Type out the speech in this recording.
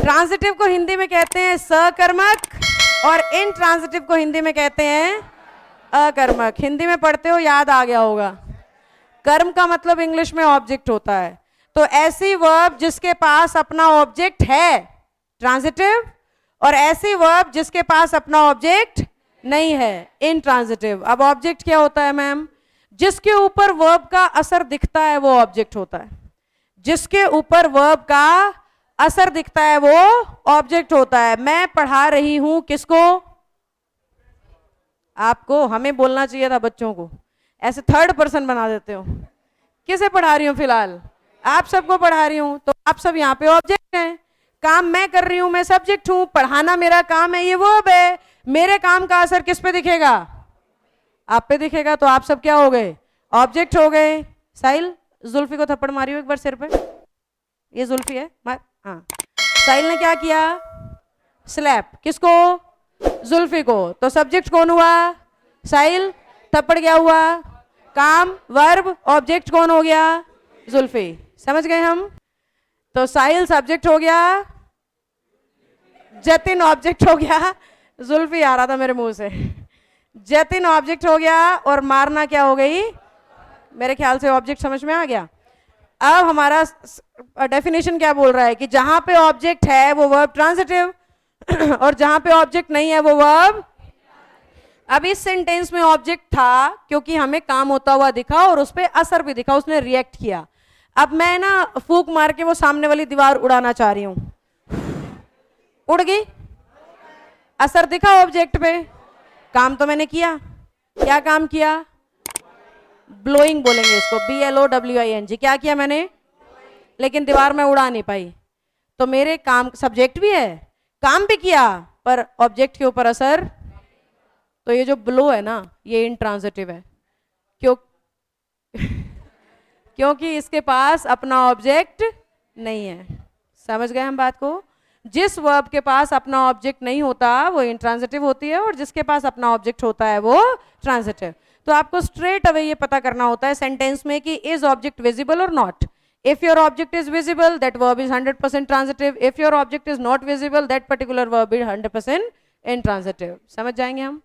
Transitive को हिंदी में कहते हैं सकर्मक और इनट्रांजिटिव को हिंदी में कहते हैं अकर्मक। हिंदी में पढ़ते हो, याद आ गया होगा। कर्म का मतलब इंग्लिश में ऑब्जेक्ट होता है। तो ऐसी वर्ब जिसके पास अपना ऑब्जेक्ट है ट्रांजिटिव, और ऐसी वर्ब जिसके पास अपना ऑब्जेक्ट नहीं है इनट्रांजिटिव। अब ऑब्जेक्ट क्या होता है मैम? जिसके ऊपर वर्ब का असर दिखता है वो ऑब्जेक्ट होता है। जिसके ऊपर वर्ब का असर दिखता है वो ऑब्जेक्ट होता है। मैं पढ़ा रही हूं किसको? आपको। हमें बोलना चाहिए था बच्चों को, ऐसे थर्ड पर्सन बना देते हो। किसे पढ़ा रही हूं? फिलहाल आप सबको पढ़ा रही हूं, तो आप सब यहाँ पे ऑब्जेक्ट हैं। काम मैं कर रही हूं, मैं सब्जेक्ट हूं। पढ़ाना मेरा काम है, ये वर्ब है। मेरे काम का असर किस पे दिखेगा? आप पे दिखेगा। तो आप सब क्या हो गए? ऑब्जेक्ट हो गए। साहिल, जुल्फी को थप्पड़ मारी हो एक बार सिर पे। ये जुल्फी है, मार। हाँ, साहिल ने क्या किया? स्लैप। किसको? जुल्फी को। तो सब्जेक्ट कौन हुआ? साहिल। थप्पड़ क्या हुआ? काम, वर्ब। ऑब्जेक्ट कौन हो गया? जुल्फी। समझ गए हम? तो साहिल सब्जेक्ट हो गया, जतिन ऑब्जेक्ट हो गया। जुल्फी आ रहा था मेरे मुंह से। जतिन ऑब्जेक्ट हो गया और मारना क्या हो गई? मेरे ख्याल से ऑब्जेक्ट समझ में आ गया। अब हमारा डेफिनेशन क्या बोल रहा है कि जहां पे ऑब्जेक्ट है वो वर्ब ट्रांजिटिव और जहां पे ऑब्जेक्ट नहीं है वो वर्ब। अब इस सेंटेंस में ऑब्जेक्ट था क्योंकि हमें काम होता हुआ दिखा और उस पर असर भी दिखा, उसने रिएक्ट किया। अब मैं ना फूंक मार के वो सामने वाली दीवार उड़ाना चाह रही हूं, उड़ गई। असर दिखा ऑब्जेक्ट पे, काम तो मैंने किया। क्या काम किया? ब्लोइंग बोलेंगे इसको, BLOWING। क्या किया मैंने? लेकिन दीवार में उड़ा नहीं पाई। तो मेरे काम, सब्जेक्ट भी है, काम भी किया, पर ऑब्जेक्ट के ऊपर असर। तो ये जो ब्लो है ना, ये इनट्रांजिटिव है। क्यों? क्योंकि इसके पास अपना ऑब्जेक्ट नहीं है। समझ गए हम बात को? जिस वर्ब के पास अपना ऑब्जेक्ट नहीं होता वो इनट्रांजिटिव होती है, और जिसके पास अपना ऑब्जेक्ट होता है वो ट्रांजिटिव। तो आपको स्ट्रेट अवे ये पता करना होता है सेंटेंस में कि इज ऑब्जेक्ट विजिबल और not. If your object is visible, that verb is 100% transitive. If your object is not visible, that particular verb is 100% intransitive. समझ जाएंगे हम?